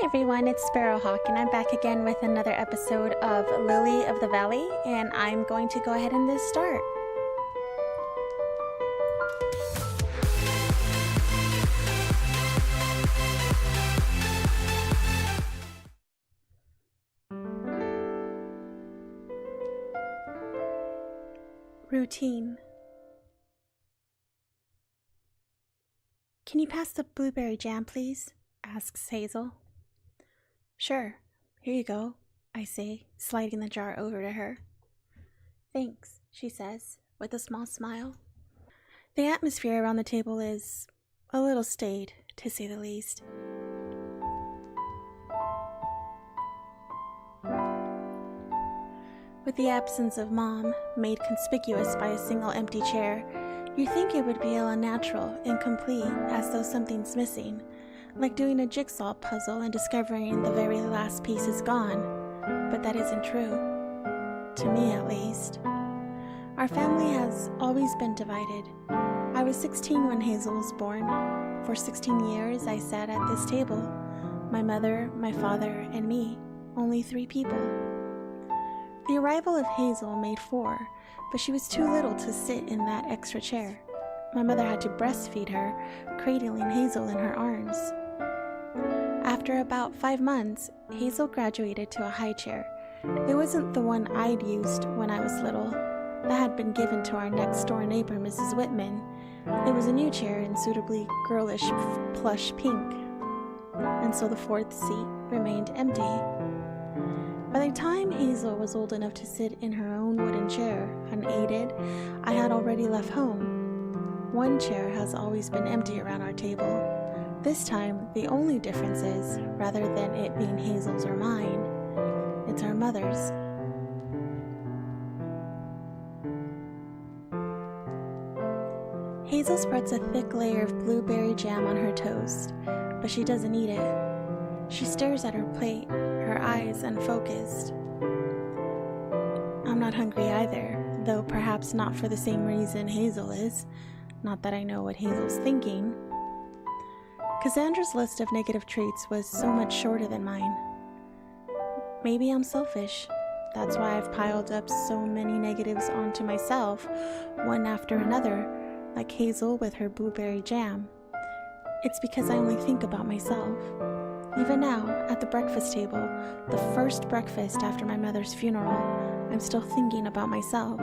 everyone, it's Sparrowhawk, and I'm back again with another episode of Lily of the Valley, and I'm going to go ahead and start. Routine. Can you pass the blueberry jam, please? Asks Hazel. Sure, here you go, I say, sliding the jar over to her. Thanks, she says, with a small smile. The atmosphere around the table is a little staid, to say the least. With the absence of Mom, made conspicuous by a single empty chair, you think it would be unnatural, incomplete, as though something's missing, like doing a jigsaw puzzle and discovering the very last piece is gone. But that isn't true. To me, at least. Our family has always been divided. I was 16 when Hazel was born. For 16 years, I sat at this table. My mother, my father, and me. Only 3 people. The arrival of Hazel made 4, but she was too little to sit in that extra chair. My mother had to breastfeed her, cradling Hazel in her arms. After about 5 months, Hazel graduated to a high chair. It wasn't the one I'd used when I was little. That had been given to our next-door neighbor, Mrs. Whitman. It was a new chair in suitably girlish plush pink. And so the 4th seat remained empty. By the time Hazel was old enough to sit in her own wooden chair, unaided, I had already left home. One chair has always been empty around our table. This time, the only difference is, rather than it being Hazel's or mine, it's our mother's. Hazel spreads a thick layer of blueberry jam on her toast, but she doesn't eat it. She stares at her plate, her eyes unfocused. I'm not hungry either, though perhaps not for the same reason Hazel is. Not that I know what Hazel's thinking. Cassandra's list of negative traits was so much shorter than mine. Maybe I'm selfish. That's why I've piled up so many negatives onto myself, one after another, like Hazel with her blueberry jam. It's because I only think about myself. Even now, at the breakfast table, the first breakfast after my mother's funeral, I'm still thinking about myself.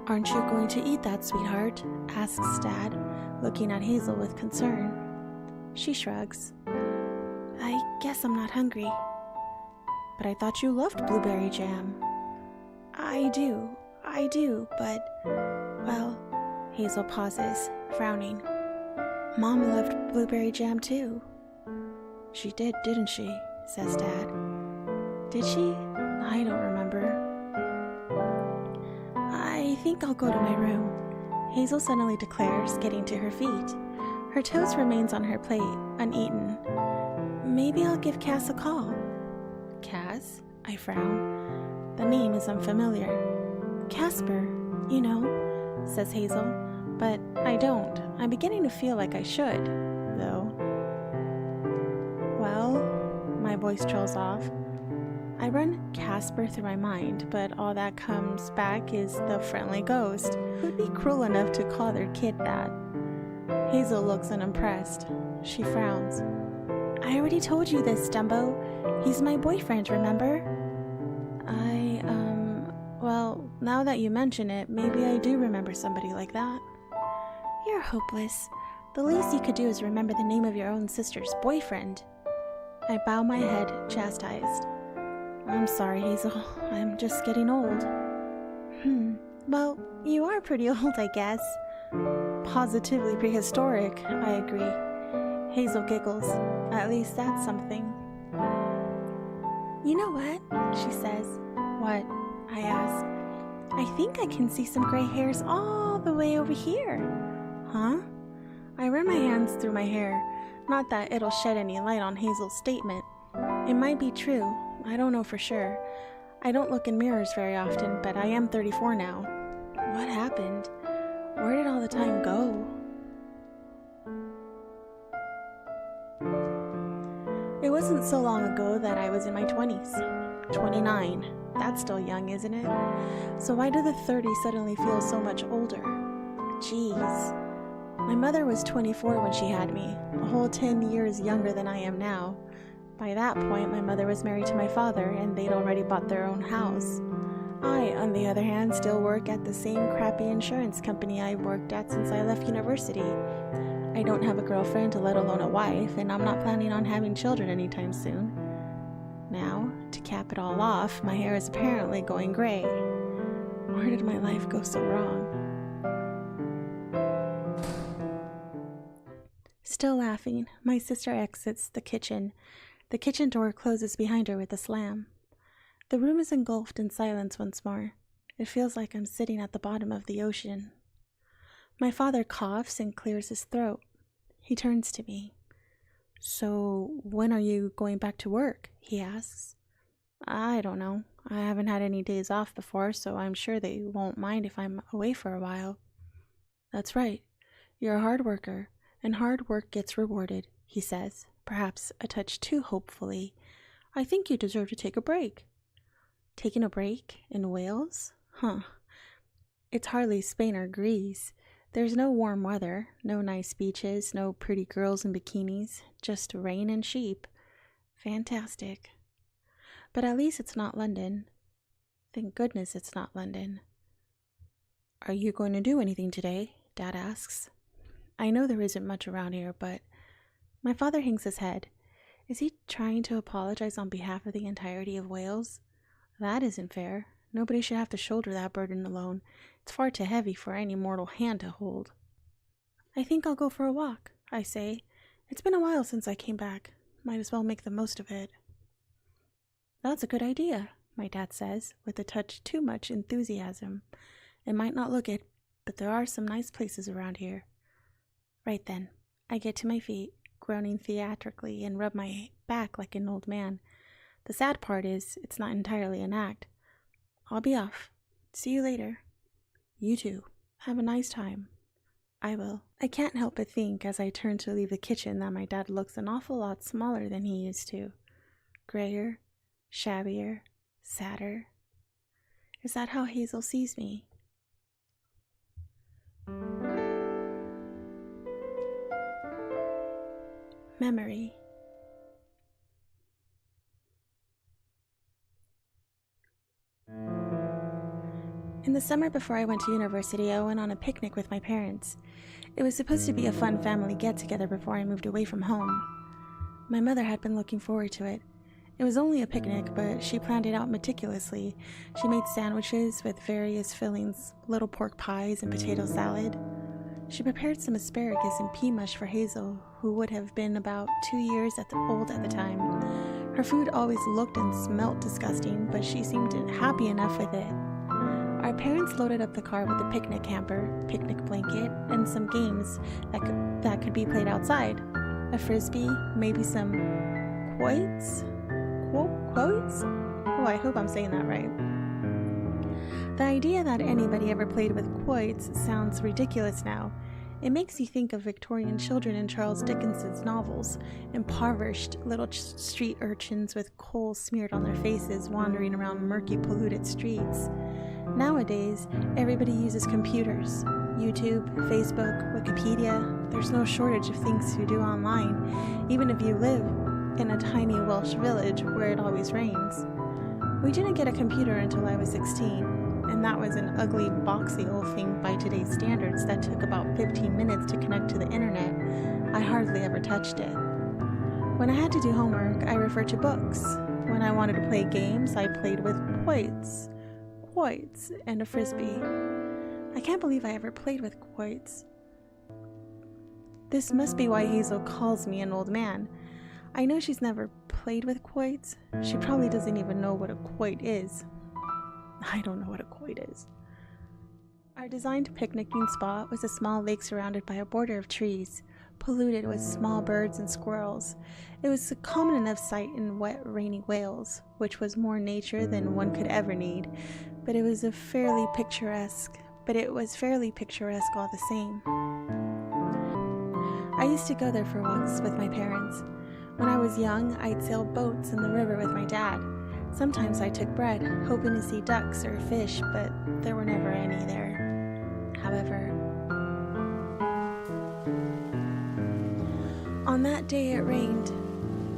Aren't you going to eat that, sweetheart? Asks Dad, looking at Hazel with concern. She shrugs. I guess I'm not hungry. But I thought you loved blueberry jam. I do, but, well, Hazel pauses, frowning. Mom loved blueberry jam too. She did, didn't she? Says Dad. Did she? I don't remember. I think I'll go to my room, Hazel suddenly declares, getting to her feet. Her toast remains on her plate, uneaten. Maybe I'll give Cass a call. Cass? I frown. The name is unfamiliar. Casper, you know, says Hazel. But I don't. I'm beginning to feel like I should, though. Well, my voice trails off. I run Casper through my mind, but all that comes back is the friendly ghost. Who'd be cruel enough to call their kid that? Hazel looks unimpressed. She frowns. I already told you this, Dumbo. He's my boyfriend, remember? Well, now that you mention it, maybe I do remember somebody like that. You're hopeless. The least you could do is remember the name of your own sister's boyfriend. I bow my head, chastised. I'm sorry, Hazel. I'm just getting old. Well, you are pretty old, I guess. Positively prehistoric, I agree. Hazel giggles. At least that's something. You know what? She says. What? I ask. I think I can see some gray hairs all the way over here. Huh? I run my hands through my hair. Not that it'll shed any light on Hazel's statement. It might be true. I don't know for sure. I don't look in mirrors very often, but I am 34 now. What happened? Where did all the time go? It wasn't so long ago that I was in my 20s. 29. That's still young, isn't it? So why do the 30s suddenly feel so much older? Jeez. My mother was 24 when she had me, a whole 10 years younger than I am now. By that point, my mother was married to my father, and they'd already bought their own house. I, on the other hand, still work at the same crappy insurance company I worked at since I left university. I don't have a girlfriend, let alone a wife, and I'm not planning on having children anytime soon. Now, to cap it all off, my hair is apparently going gray. Where did my life go so wrong? Still laughing, my sister exits the kitchen. The kitchen door closes behind her with a slam. The room is engulfed in silence once more. It feels like I'm sitting at the bottom of the ocean. My father coughs and clears his throat. He turns to me. "So, when are you going back to work?" he asks. "I don't know. I haven't had any days off before, so I'm sure they won't mind if I'm away for a while." "That's right. You're a hard worker, and hard work gets rewarded," he says, perhaps a touch too hopefully. "I think you deserve to take a break." Taking a break? In Wales? Huh. It's hardly Spain or Greece. There's no warm weather, no nice beaches, no pretty girls in bikinis, just rain and sheep. Fantastic. But at least it's not London. Thank goodness it's not London. "Are you going to do anything today?" Dad asks. I know there isn't much around here, but my father hangs his head. Is he trying to apologize on behalf of the entirety of Wales? That isn't fair. Nobody should have to shoulder that burden alone. It's far too heavy for any mortal hand to hold. "I think I'll go for a walk," I say. "It's been a while since I came back. Might as well make the most of it." "That's a good idea," my dad says, with a touch too much enthusiasm. "It might not look it, but there are some nice places around here." Right then, I get to my feet, groaning theatrically, and rub my back like an old man. The sad part is, it's not entirely an act. "I'll be off. See you later." "You too. Have a nice time." "I will." I can't help but think as I turn to leave the kitchen that my dad looks an awful lot smaller than he used to. Grayer, shabbier, sadder. Is that how Hazel sees me? Memory. In the summer before I went to university, I went on a picnic with my parents. It was supposed to be a fun family get-together before I moved away from home. My mother had been looking forward to it. It was only a picnic, but she planned it out meticulously. She made sandwiches with various fillings, little pork pies and potato salad. She prepared some asparagus and pea mush for Hazel, who would have been about 2 years old at the time. Her food always looked and smelt disgusting, but she seemed happy enough with it. Our parents loaded up the car with a picnic hamper, picnic blanket, and some games that could be played outside. A frisbee, maybe some quoits? Quoits? Oh, I hope I'm saying that right. The idea that anybody ever played with quoits sounds ridiculous now. It makes you think of Victorian children in Charles Dickens's novels, impoverished little street urchins with coal smeared on their faces wandering around murky, polluted streets. Nowadays, everybody uses computers. YouTube, Facebook, Wikipedia. There's no shortage of things to do online, even if you live in a tiny Welsh village where it always rains. We didn't get a computer until I was 16, and that was an ugly, boxy old thing by today's standards that took about 15 minutes to connect to the internet. I hardly ever touched it. When I had to do homework, I referred to books. When I wanted to play games, I played with quoits, and a frisbee. I can't believe I ever played with quoits. This must be why Hazel calls me an old man. I know she's never played with quoits. She probably doesn't even know what a quoit is. I don't know what a quoit is. Our designed picnicking spot was a small lake surrounded by a border of trees, polluted with small birds and squirrels. It was a common enough sight in wet, rainy Wales, which was more nature than one could ever need, but it was fairly picturesque all the same. I used to go there for walks with my parents. When I was young, I'd sail boats in the river with my dad. Sometimes I took bread, hoping to see ducks or fish, but there were never any there. However, on that day it rained.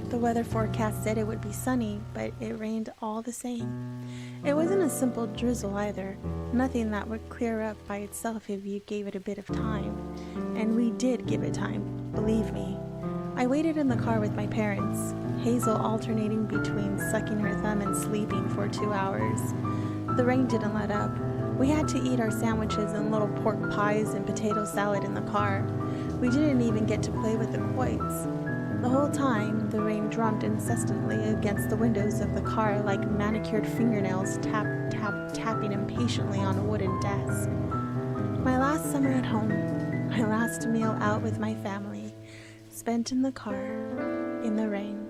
The weather forecast said it would be sunny, but it rained all the same. It wasn't a simple drizzle either, nothing that would clear up by itself if you gave it a bit of time. And we did give it time, believe me. I waited in the car with my parents, Hazel alternating between sucking her thumb and sleeping for 2 hours. The rain didn't let up. We had to eat our sandwiches and little pork pies and potato salad in the car. We didn't even get to play with the quoits. The whole time, the rain drummed incessantly against the windows of the car like manicured fingernails tapping impatiently on a wooden desk. My last summer at home, my last meal out with my family, spent in the car, in the rain.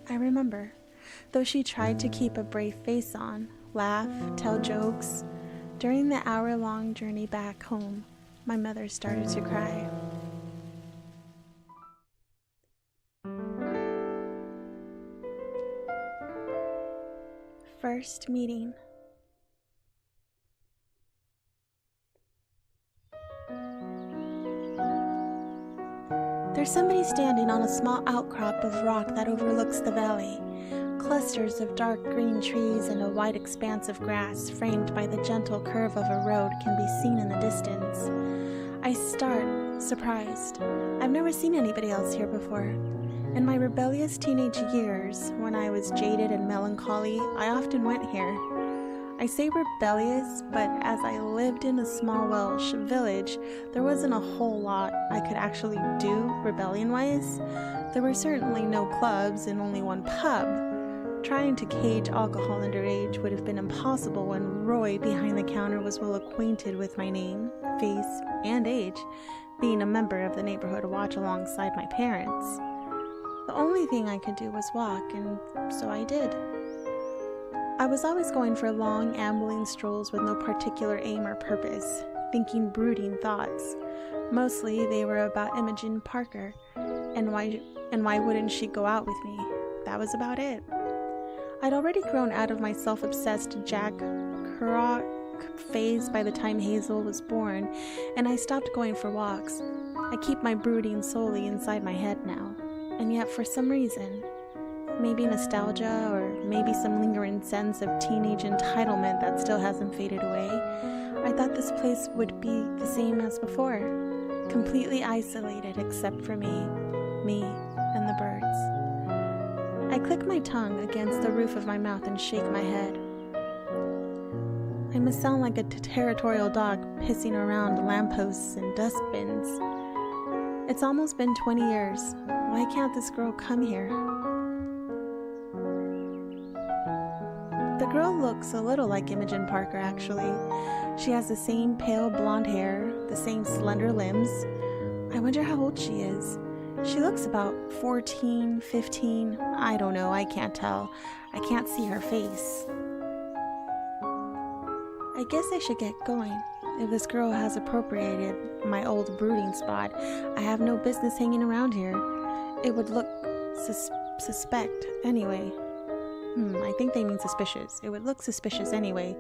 I remember, though she tried to keep a brave face on, laugh, tell jokes, during the hour-long journey back home, my mother started to cry. First meeting. There's somebody standing on a small outcrop of rock that overlooks the valley. Clusters of dark green trees and a wide expanse of grass framed by the gentle curve of a road can be seen in the distance. I start, surprised. I've never seen anybody else here before. In my rebellious teenage years, when I was jaded and melancholy, I often went here. I say rebellious, but as I lived in a small Welsh village, there wasn't a whole lot I could actually do rebellion-wise. There were certainly no clubs and only one pub. Trying to cage alcohol underage would have been impossible when Roy behind the counter was well acquainted with my name, face, and age, being a member of the neighborhood watch alongside my parents. The only thing I could do was walk, and so I did. I was always going for long, ambling strolls with no particular aim or purpose, thinking brooding thoughts. Mostly they were about Imogen Parker, and why wouldn't she go out with me? That was about it. I'd already grown out of my self-obsessed Jack Kerouac phase by the time Hazel was born, and I stopped going for walks. I keep my brooding solely inside my head now. And yet, for some reason, maybe nostalgia or maybe some lingering sense of teenage entitlement that still hasn't faded away, I thought this place would be the same as before, completely isolated except for me, and the birds. I click my tongue against the roof of my mouth and shake my head. I must sound like a territorial dog pissing around lampposts and dustbins. It's almost been 20 years. Why can't this girl come here? The girl looks a little like Imogen Parker, actually. She has the same pale blonde hair, the same slender limbs. I wonder how old she is. She looks about 14, 15, I don't know, I can't tell. I can't see her face. I guess I should get going. If this girl has appropriated my old brooding spot, I have no business hanging around here. It would look suspect anyway. I think they mean suspicious. It would look suspicious anyway.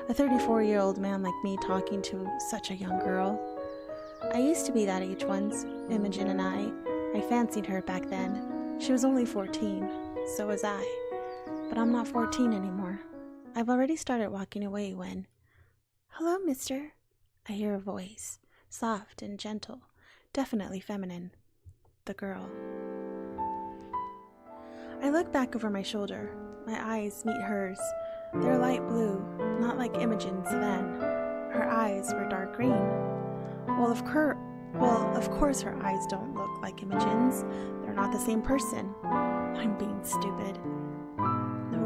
A 34-year-old man like me talking to such a young girl. I used to be that age once, Imogen and I. I fancied her back then. She was only 14. So was I. But I'm not 14 anymore. I've already started walking away when... "Hello, mister." I hear a voice, soft and gentle, definitely feminine. The girl. I look back over my shoulder. My eyes meet hers. They're light blue, not like Imogen's then. Her eyes were dark green. Well, of course her eyes don't look like Imogen's. They're not the same person. I'm being stupid.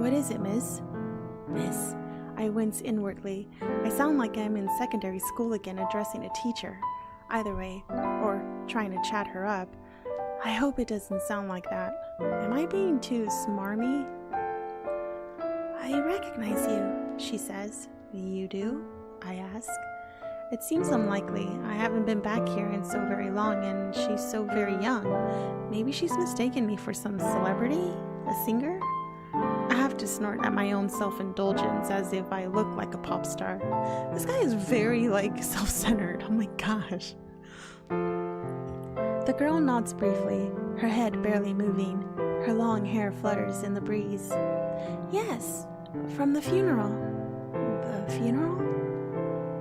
What is it, miss? Miss. I wince inwardly. I sound like I'm in secondary school again addressing a teacher. Either way, or trying to chat her up. I hope it doesn't sound like that. Am I being too smarmy? "I recognize you," she says. "You do?" I ask. It seems unlikely. I haven't been back here in so very long, and she's so very young. Maybe she's mistaken me for some celebrity? A singer? I have to snort at my own self-indulgence as if I look like a pop star. This guy is very, self-centered. Oh my gosh. The girl nods briefly, her head barely moving. Her long hair flutters in the breeze. Yes, from the funeral. The funeral?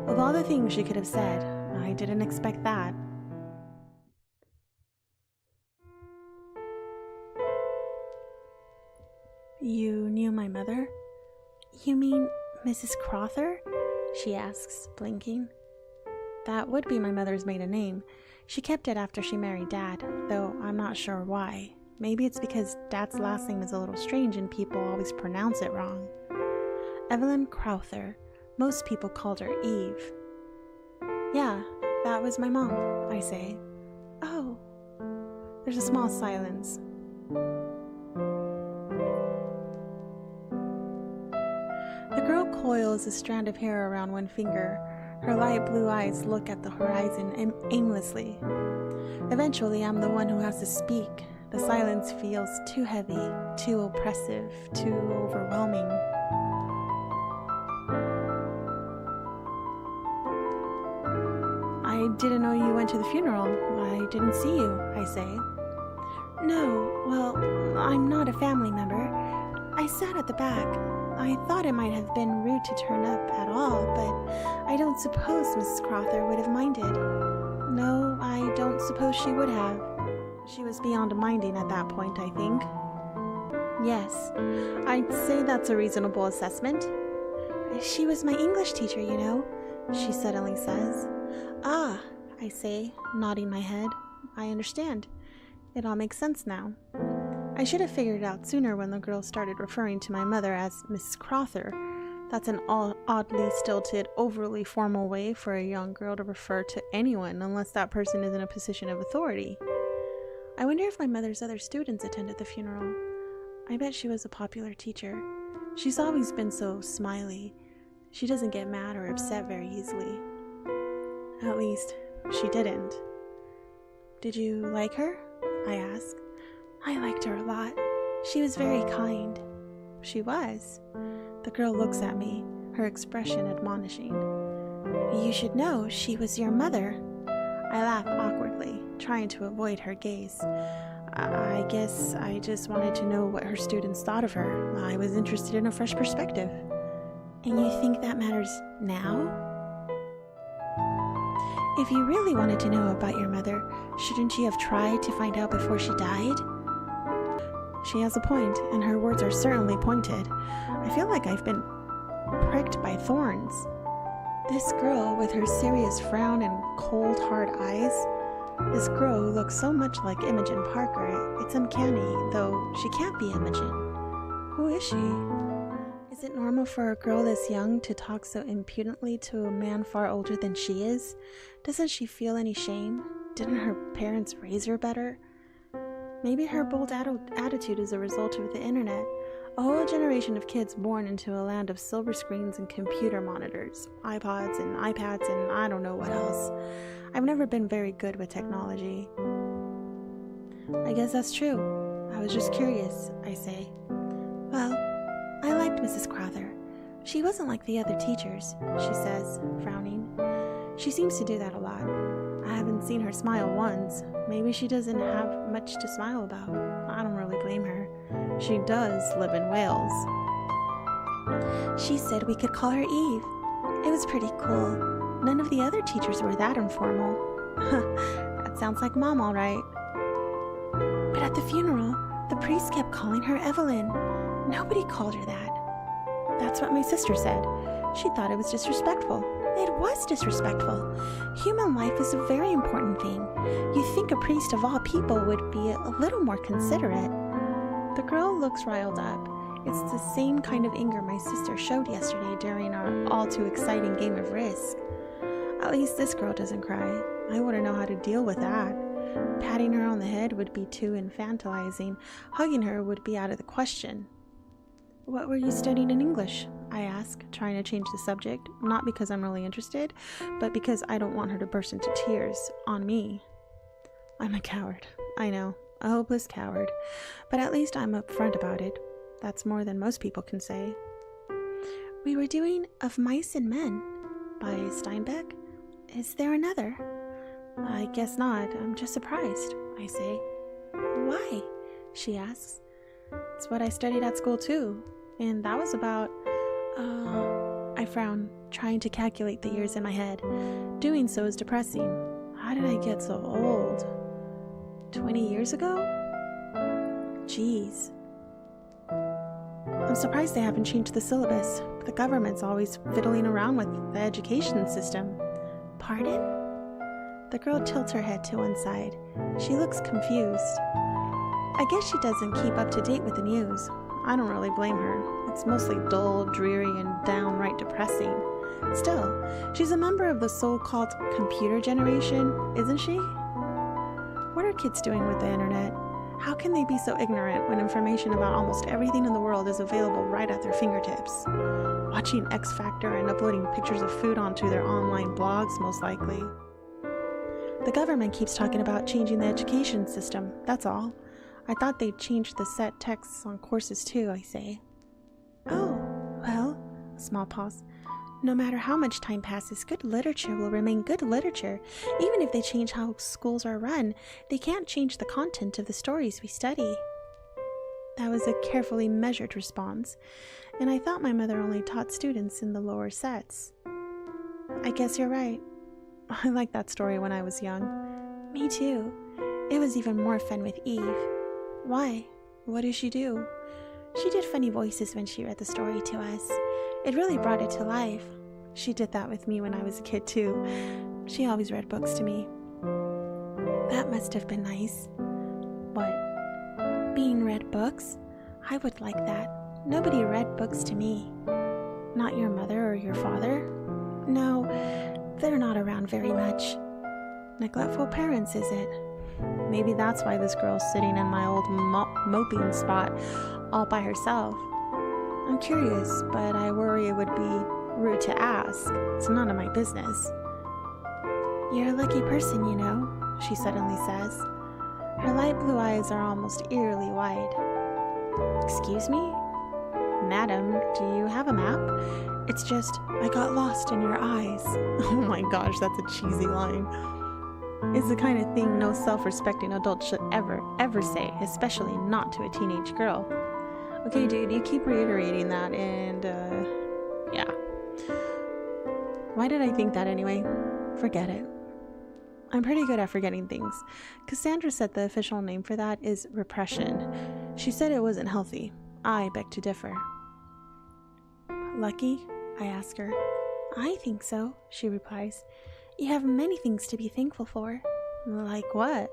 Of all the things she could have said, I didn't expect that. You knew my mother? You mean Mrs. Crother? She asks, blinking. That would be my mother's maiden name. She kept it after she married Dad, though I'm not sure why. Maybe it's because Dad's last name is a little strange and people always pronounce it wrong. Evelyn Crowther. Most people called her Eve. Yeah, that was my mom, I say. Oh. There's a small silence. The girl coils a strand of hair around one finger. Her light blue eyes look at the horizon aimlessly. Eventually, I'm the one who has to speak. The silence feels too heavy, too oppressive, too overwhelming. I didn't know you went to the funeral. I didn't see you, I say. No, well, I'm not a family member. I sat at the back. I thought it might have been rude to turn up at all, but I don't suppose Mrs. Crother would have minded. No, I don't suppose she would have. She was beyond minding at that point, I think. Yes, I'd say that's a reasonable assessment. She was my English teacher, you know, she suddenly says. Ah, I say, nodding my head. I understand. It all makes sense now. I should have figured it out sooner when the girl started referring to my mother as Mrs. Crother. That's an oddly stilted, overly formal way for a young girl to refer to anyone unless that person is in a position of authority. I wonder if my mother's other students attended the funeral. I bet she was a popular teacher. She's always been so smiley. She doesn't get mad or upset very easily. At least, she didn't. Did you like her? I asked. I liked her a lot. She was very kind. She was. The girl looks at me, her expression admonishing. You should know she was your mother. I laugh awkwardly, trying to avoid her gaze. I guess I just wanted to know what her students thought of her. I was interested in a fresh perspective. And you think that matters now? If you really wanted to know about your mother, shouldn't you have tried to find out before she died? She has a point, and her words are certainly pointed. I feel like I've been pricked by thorns. This girl, with her serious frown and cold, hard eyes, this girl who looks so much like Imogen Parker, it's uncanny, though she can't be Imogen. Who is she? Is it normal for a girl this young to talk so impudently to a man far older than she is? Doesn't she feel any shame? Didn't her parents raise her better? Maybe her bold attitude is a result of the internet. A whole generation of kids born into a land of silver screens and computer monitors, iPods and iPads and I don't know what else. I've never been very good with technology. I guess that's true. I was just curious, I say. Well, I liked Mrs. Crother. She wasn't like the other teachers, she says, frowning. She seems to do that a lot. I haven't seen her smile once. Maybe she doesn't have much to smile about. I don't really blame her. She does live in Wales. She said we could call her Eve. It was pretty cool. None of the other teachers were that informal. That sounds like Mom, all right. But at the funeral, the priest kept calling her Evelyn. Nobody called her that. That's what my sister said. She thought it was disrespectful. It was disrespectful. Human life is a very important thing. You'd think a priest of all people would be a little more considerate. The girl looks riled up. It's the same kind of anger my sister showed yesterday during our all-too-exciting game of Risk. At least this girl doesn't cry. I wouldn't know how to deal with that. Patting her on the head would be too infantilizing. Hugging her would be out of the question. What were you studying in English? I ask, trying to change the subject, not because I'm really interested, but because I don't want her to burst into tears on me. I'm a coward, I know, a hopeless coward, but at least I'm upfront about it. That's more than most people can say. We were doing Of Mice and Men by Steinbeck. Is there another? I guess not. I'm just surprised, I say. Why? She asks. It's what I studied at school too, and that was about... I frown, trying to calculate the years in my head. Doing so is depressing. How did I get so old? 20 years ago? Jeez. I'm surprised they haven't changed the syllabus. The government's always fiddling around with the education system. Pardon? The girl tilts her head to one side. She looks confused. I guess she doesn't keep up to date with the news. I don't really blame her. It's mostly dull, dreary, and downright depressing. Still, she's a member of the so-called computer generation, isn't she? What are kids doing with the internet? How can they be so ignorant when information about almost everything in the world is available right at their fingertips? Watching X Factor and uploading pictures of food onto their online blogs, most likely. The government keeps talking about changing the education system, that's all. I thought they'd changed the set texts on courses too, I say. Oh, well, a small pause. No matter how much time passes, good literature will remain good literature. Even if they change how schools are run, they can't change the content of the stories we study. That was a carefully measured response, and I thought my mother only taught students in the lower sets. I guess you're right. I liked that story when I was young. Me too. It was even more fun with Eve. Why? What did she do? She did funny voices when she read the story to us. It really brought it to life. She did that with me when I was a kid too. She always read books to me. That must have been nice. What? Being read books? I would like that. Nobody read books to me. Not your mother or your father? No, they're not around very much. Neglectful parents, is it? Maybe that's why this girl's sitting in my old moping spot all by herself. I'm curious, but I worry it would be rude to ask. It's none of my business. You're a lucky person, you know, she suddenly says. Her light blue eyes are almost eerily wide. Excuse me? Madam, do you have a map? It's just, I got lost in your eyes. Oh my gosh, that's a cheesy line. It's the kind of thing no self-respecting adult should ever say, especially not to a teenage girl. Okay, dude, you keep reiterating that, and, yeah. Why did I think that anyway? Forget it. I'm pretty good at forgetting things. Cassandra said the official name for that is repression. She said it wasn't healthy. I beg to differ. Lucky? I ask her. I think so, she replies. You have many things to be thankful for. Like what?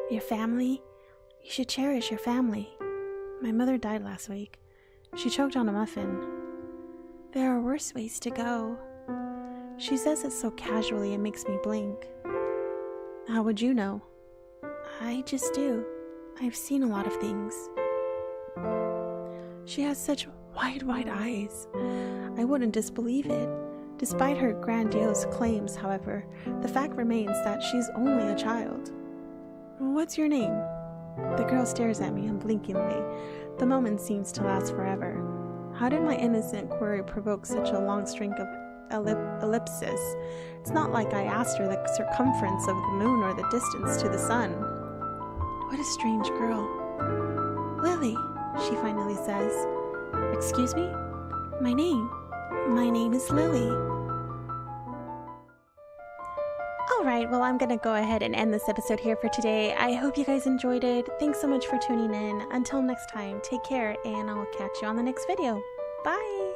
Your family. You should cherish your family. My mother died last week. She choked on a muffin. There are worse ways to go. She says it so casually it makes me blink. How would you know? I just do. I've seen a lot of things. She has such wide eyes. I wouldn't disbelieve it. Despite her grandiose claims, however, the fact remains that she's only a child. What's your name? The girl stares at me unblinkingly. The moment seems to last forever. How did my innocent query provoke such a long string of ellipses? It's not like I asked her the circumference of the moon or the distance to the sun. What a strange girl. Lily, she finally says. Excuse me? My name is Lily. Alright, well, I'm gonna go ahead and end this episode here for today. I hope you guys enjoyed it. Thanks so much for tuning in. Until next time, take care, and I'll catch you on the next video. Bye!